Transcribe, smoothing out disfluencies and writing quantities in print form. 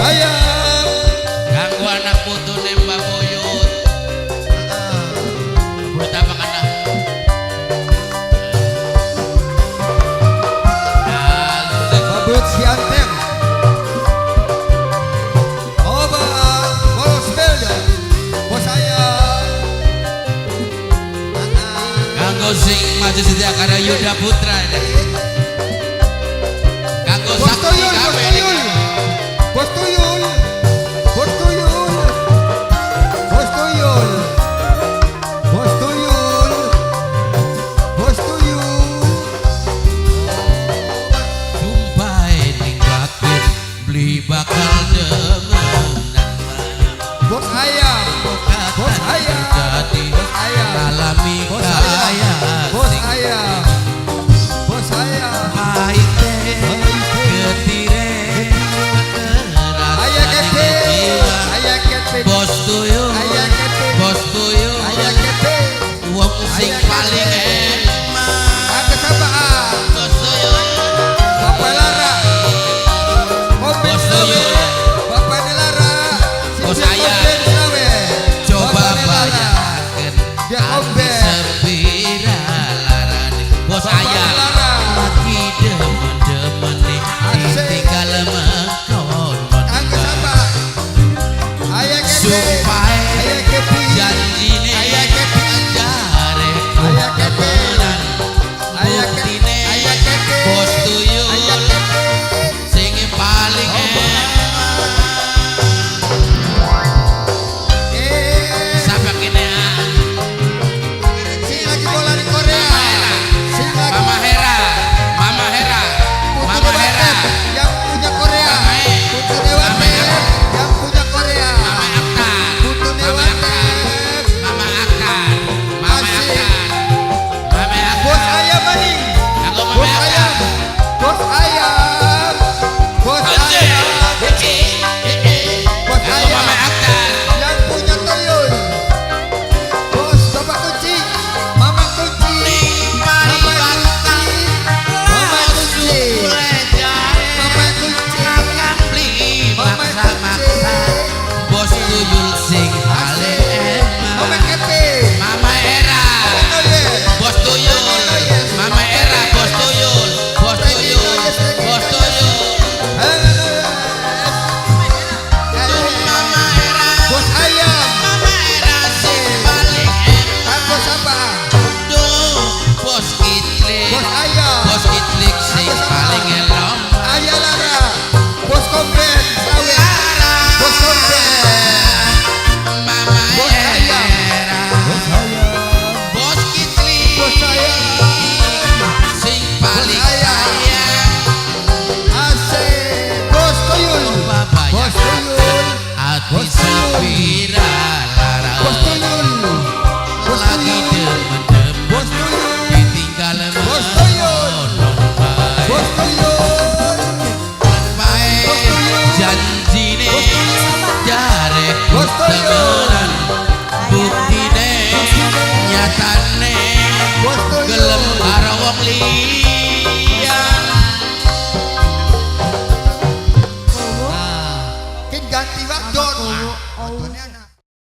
ayam ganggu anak putune Mbak Buyut. Buyut apa kana? Babut Sianteng Oba Wolfsbelde bos ayam Kanggo sing maju setia karya Yuda Putra. Kanggo Bos sakti Tuyul, kabeh. Bos Tuyul, Bos Tuyul, Bos Tuyul, Bos Tuyul, Bos Tuyul. Sumpahe ning batin beli bakal demenan. Bos ayam, Bos ayam, Jadi Bos ayam, alami Bos kaya ayam, Bos ayam, Bos ayam. pahit ketire Ayah kete, ayah kete, Bos Tuyul, ayah kete, Bos Tuyul, ayah kete. wong sing Ayah paling kete. enak. Aku sabah, Bos Tuyul, Bapak Lara, Kopi Bos Slawe, Tuyul. Bapak Lara, Bos Sintia ayah. Kopi Slawe, coba Bapak Lara, bayangkan Dia hati kombe. sepira larane. Bos Bapak ayah Lara. lagi demen-demen nih Asik. tinggal mengkon Aku sabah, ayah kete, Sumpahe ayah kete, janjine ayah kete, jare ayah kete, temenan ayah kete, buktine ayah kete, Bos Tuyul ayah kete. sing paling enak. Sampai kene Sing lagi bola di Korea. Sing lagi Mama Hera, Mama Hera, Mama Hera, yang punya Korea. Putu Dewa yang punya Korea. Mama Aktan, Putu Dewa Mama Aktan, Mama Asik. Aktan, Mama bos Aktan. ayam maning. Kanggo Mama Bos ayam. Aktan. Bos ayam. Bos Anjir. ayam. Bos Kanggo ayam. Mama Aktan. Yang punya Toyol. Bos Bapak Kunci. Mama Kunci. Mari Mama bantah, Kunci. Mama Kunci. boleh jahe, Mama Kunci. akan beli Mama maksa-maksa. Bos Tuyul sing paling Mama enak. Kete. Mama Hera, Toyol. Bos Tuyul, Mama Hera, Bos Tuyul, Bos Tuyul, Bos Tuyul. Mama Hera, Bos ayam. Mama Hera sing paling enak. Bos apa? Duh, Bos Kitlik, Bos ayam. Bos Kitlik sing paling elok. Ayah Lara. Bos Kompen. Sawe. Bos Kompen. Mama Bos ayam. Hera, Bos ayam. Bos Kitlik Bos ayam. sing paling